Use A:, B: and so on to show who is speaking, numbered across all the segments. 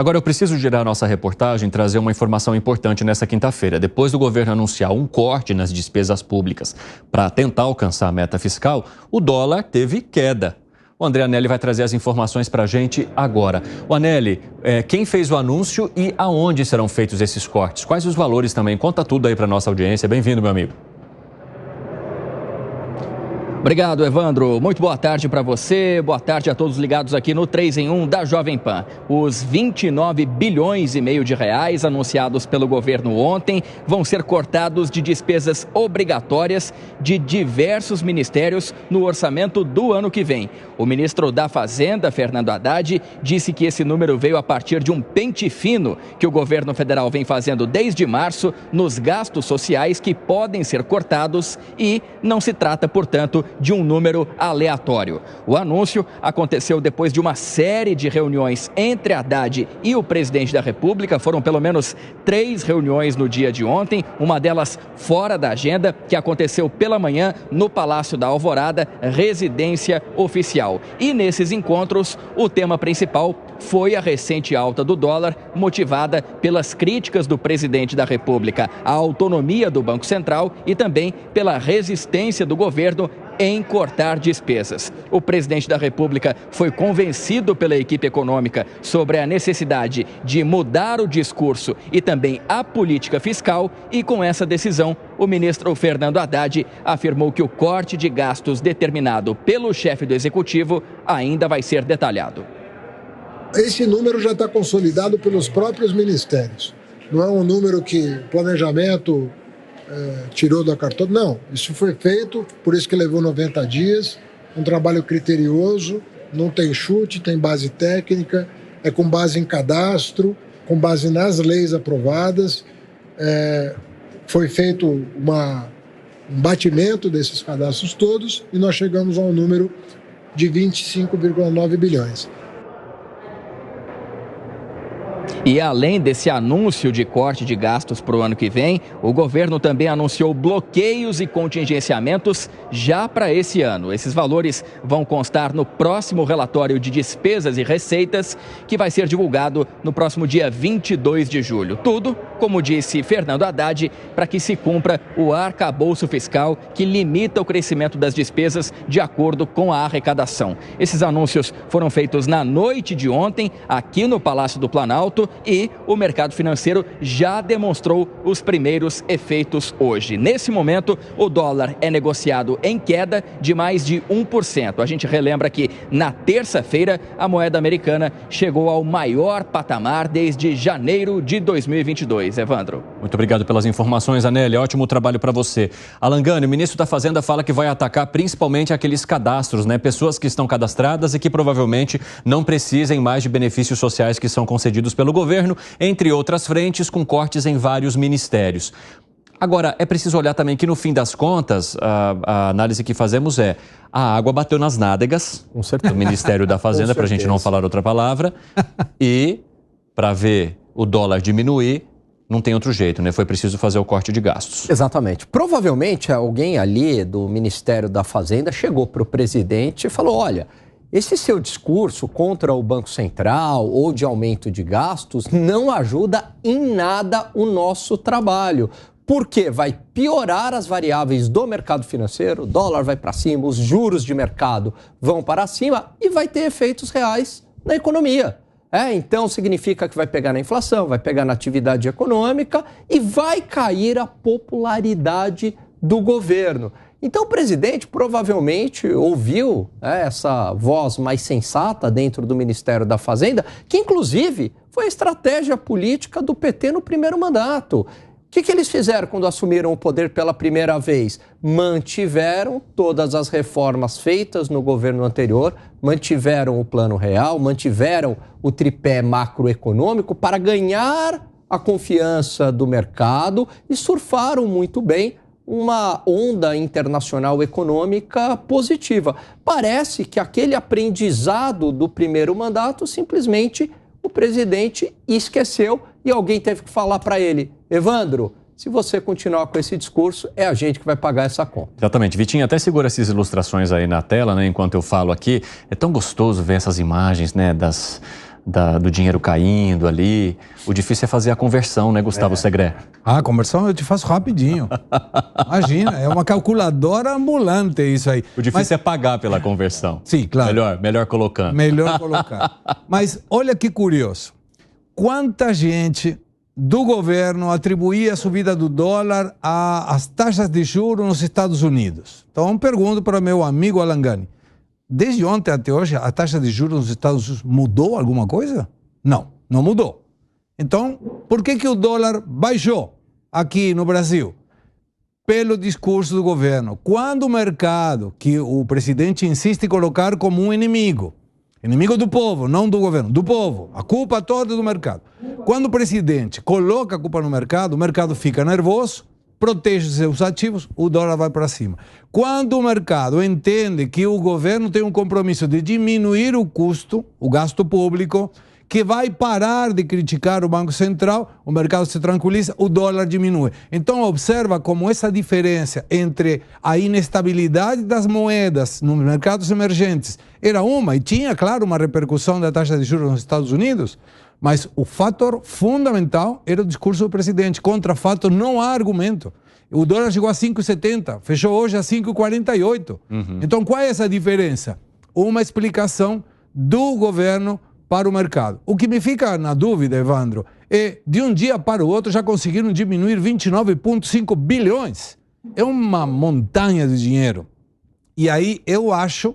A: Agora eu preciso girar nossa reportagem e trazer uma informação importante nessa quinta-feira. Depois do governo anunciar um corte nas despesas públicas para tentar alcançar a meta fiscal, o dólar teve queda. O André Anelli vai trazer as informações para a gente agora. O Anelli, quem fez o anúncio e aonde serão feitos esses cortes? Quais os valores também? Conta tudo aí para nossa audiência. Bem-vindo, meu amigo.
B: Obrigado, Evandro. Muito boa tarde para você, boa tarde a todos ligados aqui no 3 em 1 da Jovem Pan. Os 29 bilhões e meio de reais anunciados pelo governo ontem vão ser cortados de despesas obrigatórias de diversos ministérios no orçamento do ano que vem. O ministro da Fazenda, Fernando Haddad, disse que esse número veio a partir de um pente fino que o governo federal vem fazendo desde março nos gastos sociais que podem ser cortados e não se trata, portanto, de um número aleatório. O anúncio aconteceu depois de uma série de reuniões entre Haddad e o presidente da República. Foram pelo menos 3 reuniões no dia de ontem, uma delas fora da agenda, que aconteceu pela manhã no Palácio da Alvorada, residência oficial. E nesses encontros, o tema principal foi a recente alta do dólar, motivada pelas críticas do presidente da República à autonomia do Banco Central e também pela resistência do governo em cortar despesas. O presidente da República foi convencido pela equipe econômica sobre a necessidade de mudar o discurso e também a política fiscal e, com essa decisão, o ministro Fernando Haddad afirmou que o corte de gastos determinado pelo chefe do Executivo ainda vai ser detalhado.
C: Esse número já está consolidado pelos próprios ministérios. Não é um número que planejamento tirou da cartola. Não, isso foi feito, por isso que levou 90 dias, um trabalho criterioso, não tem chute, tem base técnica, é com base em cadastro, com base nas leis aprovadas. Foi feito um batimento desses cadastros todos e nós chegamos a um número de 25,9 bilhões.
B: E além desse anúncio de corte de gastos para o ano que vem, o governo também anunciou bloqueios e contingenciamentos já para esse ano. Esses valores vão constar no próximo relatório de despesas e receitas, que vai ser divulgado no próximo dia 22 de julho. Tudo, como disse Fernando Haddad, para que se cumpra o arcabouço fiscal que limita o crescimento das despesas de acordo com a arrecadação. Esses anúncios foram feitos na noite de ontem, aqui no Palácio do Planalto, e o mercado financeiro já demonstrou os primeiros efeitos hoje. Nesse momento, o dólar é negociado em queda de mais de 1%. A gente relembra que na terça-feira a moeda americana chegou ao maior patamar desde janeiro de 2022. Evandro.
A: Muito obrigado pelas informações, Anelli. Ótimo trabalho para você. Alan Gani, o ministro da Fazenda, fala que vai atacar principalmente aqueles cadastros, né? Pessoas que estão cadastradas e que provavelmente não precisem mais de benefícios sociais que são concedidos pelo governo, entre outras frentes, com cortes em vários ministérios. Agora, é preciso olhar também que, no fim das contas, a análise que fazemos é: a água bateu nas nádegas do Ministério da Fazenda, para a gente não falar outra palavra, e para ver o dólar diminuir, não tem outro jeito, né? Foi preciso fazer o corte de gastos.
D: Exatamente. Provavelmente alguém ali do Ministério da Fazenda chegou para o presidente e falou: olha, esse seu discurso contra o Banco Central ou de aumento de gastos não ajuda em nada o nosso trabalho, porque vai piorar as variáveis do mercado financeiro, o dólar vai para cima, os juros de mercado vão para cima e vai ter efeitos reais na economia. Então significa que vai pegar na inflação, vai pegar na atividade econômica e vai cair a popularidade do governo. Então o presidente provavelmente ouviu essa voz mais sensata dentro do Ministério da Fazenda, que inclusive foi a estratégia política do PT no primeiro mandato. O que eles fizeram quando assumiram o poder pela primeira vez? Mantiveram todas as reformas feitas no governo anterior, mantiveram o Plano Real, mantiveram o tripé macroeconômico para ganhar a confiança do mercado e surfaram muito bem uma onda internacional econômica positiva. Parece que aquele aprendizado do primeiro mandato, simplesmente o presidente esqueceu e alguém teve que falar para ele: Evandro, se você continuar com esse discurso, é a gente que vai pagar essa conta.
A: Exatamente. Vitinho, até segura essas ilustrações aí na tela, né, enquanto eu falo aqui. É tão gostoso ver essas imagens, né, do dinheiro caindo ali. O difícil é fazer a conversão, né, Gustavo Segré?
E: A conversão eu te faço rapidinho. Imagina, é uma calculadora ambulante isso aí.
A: O difícil é pagar pela conversão.
E: Sim, claro.
A: Melhor colocando.
E: Melhor colocar. Mas olha que curioso. Quanta gente do governo atribuía a subida do dólar às taxas de juros nos Estados Unidos. Então, pergunto para meu amigo Alangani. Desde ontem até hoje, a taxa de juros nos Estados Unidos mudou alguma coisa? Não, não mudou. Então, por que o dólar baixou aqui no Brasil? Pelo discurso do governo. Quando o mercado, que o presidente insiste em colocar como um inimigo do povo, não do governo, do povo, a culpa toda é do mercado. Quando o presidente coloca a culpa no mercado, o mercado fica nervoso, protege os seus ativos, o dólar vai para cima. Quando o mercado entende que o governo tem um compromisso de diminuir o custo, o gasto público, que vai parar de criticar o Banco Central, o mercado se tranquiliza, o dólar diminui. Então observa como essa diferença entre a inestabilidade das moedas nos mercados emergentes era uma, e tinha, claro, uma repercussão da taxa de juros nos Estados Unidos, mas o fator fundamental era o discurso do presidente. Contra fato não há argumento. O dólar chegou a 5,70, fechou hoje a 5,48. Então qual é essa diferença? Uma explicação do governo para o mercado. O que me fica na dúvida, Evandro, é de um dia para o outro já conseguiram diminuir 29,5 bilhões. É uma montanha de dinheiro. E aí eu acho,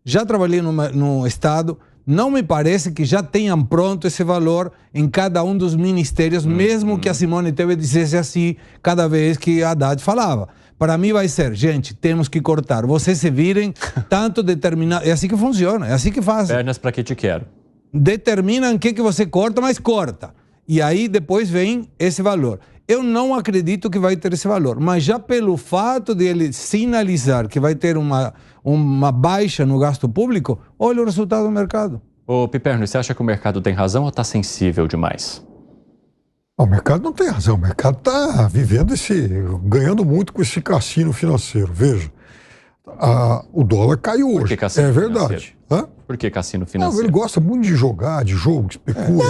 E: já trabalhei no Estado, não me parece que já tenham pronto esse valor em cada um dos ministérios, mesmo que a Simone Tebet dissesse assim cada vez que a Haddad falava. Para mim vai ser, gente, temos que cortar. Vocês se virem, tanto determinar... É assim que funciona, é assim que faz.
A: Pernas para que te quero.
E: Determinam o que você corta, mas corta. E aí depois vem esse valor. Eu não acredito que vai ter esse valor, mas já pelo fato de ele sinalizar que vai ter uma baixa no gasto público, olha o resultado do mercado.
A: Ô, Piperno, você acha que o mercado tem razão ou está sensível demais?
F: O mercado não tem razão, o mercado está ganhando muito com esse cassino financeiro. Veja, o dólar caiu hoje.
A: Por que cassino
F: é verdade.
A: Financeiro? Por que cassino financeiro?
F: Não, ele gosta muito de jogar, de jogo, especula.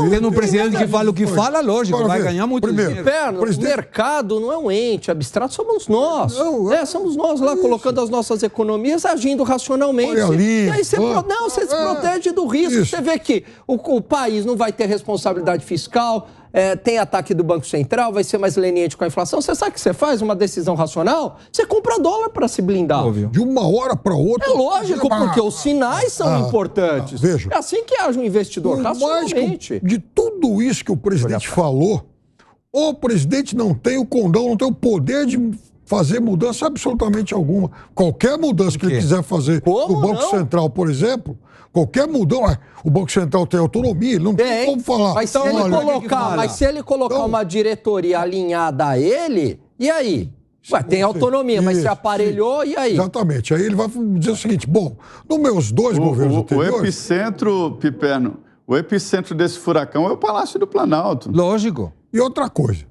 E: Tendo um presidente que fala o que fala, lógico, vai ganhar muito dinheiro.
D: O mercado não é um ente abstrato, somos nós. Somos nós lá colocando as nossas economias, agindo racionalmente.
F: Olha ali,
D: e aí você se protege do risco.
F: Isso.
D: Você vê que o país não vai ter responsabilidade fiscal, tem ataque do Banco Central, vai ser mais leniente com a inflação. Você sabe o que você faz? Uma decisão racional? Você compra dólar para se blindar.
E: Óbvio.
F: De uma hora para outra.
D: É lógico, porque os sinais são importantes.
F: Veja.
D: É assim que age um investidor, racionalmente.
F: De tudo isso que o presidente falou, o presidente não tem o condão, não tem o poder de fazer mudança absolutamente alguma. Qualquer mudança que ele quiser fazer no Banco Central, por exemplo, qualquer mudança, o Banco Central tem autonomia, ele não tem como falar.
D: Mas se ele colocar uma diretoria alinhada a ele, e aí? Tem autonomia, mas se aparelhou, e aí?
F: Exatamente. Aí ele vai dizer o seguinte, bom, nos meus dois governos anteriores...
G: O epicentro, Piperno, o epicentro desse furacão é o Palácio do Planalto.
E: Lógico.
F: E outra coisa,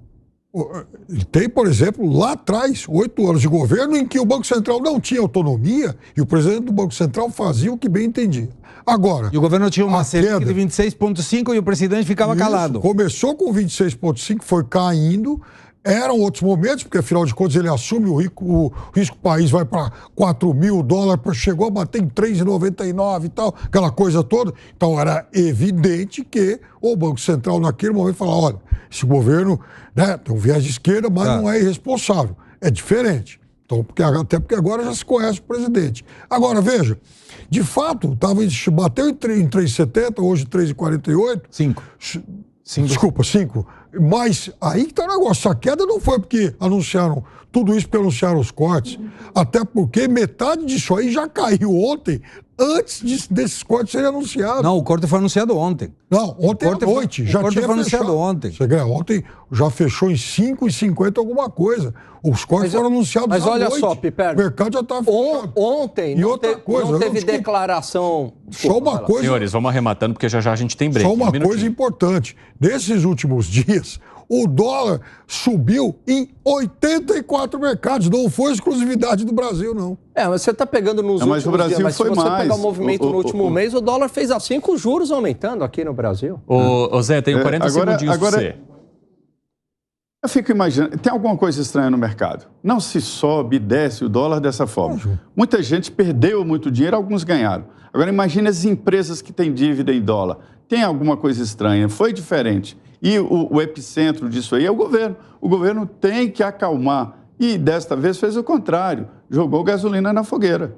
F: ele tem, por exemplo, lá atrás, 8 anos de governo em que o Banco Central não tinha autonomia e o presidente do Banco Central fazia o que bem entendia. Agora...
E: E o governo tinha uma Selic de 26,5 e o presidente ficava calado.
F: Começou com 26,5, foi caindo... Eram outros momentos, porque afinal de contas ele assume o risco país vai para 4 mil dólares, chegou a bater em 3,99 e tal, aquela coisa toda. Então era evidente que o Banco Central naquele momento falava, olha, esse governo tem um viés de esquerda, mas não é irresponsável. É diferente. Então, até porque agora já se conhece o presidente. Agora, veja, de fato, bateu em 3,70, hoje 3,48.
E: 5.
F: Desculpa, 5. Mas aí que tá o negócio. A queda não foi porque anunciaram tudo isso, porque anunciaram os cortes. Até porque metade disso aí já caiu ontem, antes desses cortes serem anunciados.
E: Não, o corte foi anunciado ontem.
F: Não, ontem à noite.
E: O corte foi anunciado ontem.
F: Ontem já fechou em 5,50 alguma coisa. Os cortes foram anunciados
D: Mas olha
F: noite.
D: só, Piperno.
F: O mercado já estava fechado.
D: Ontem não teve declaração...
F: Só uma coisa...
A: Senhores, vamos arrematando, porque já a gente tem break.
F: Só uma coisa importante. Nesses últimos dias, o dólar subiu em 84 mercados. Não foi exclusividade do Brasil, não.
D: Mas você está pegando nos últimos
G: mas o Brasil
D: dias, mas
G: foi
D: se você
G: mais.
D: pegar o movimento no último mês, o dólar fez assim com os juros aumentando aqui no Brasil.
A: Ô Zé, tenho 40 segundinhos para você.
G: Eu fico imaginando, tem alguma coisa estranha no mercado. Não se sobe e desce o dólar dessa forma. Muita gente perdeu muito dinheiro, alguns ganharam. Agora imagine as empresas que têm dívida em dólar. Tem alguma coisa estranha, foi diferente. E o epicentro disso aí é o governo. O governo tem que acalmar. E desta vez fez o contrário, jogou gasolina na fogueira.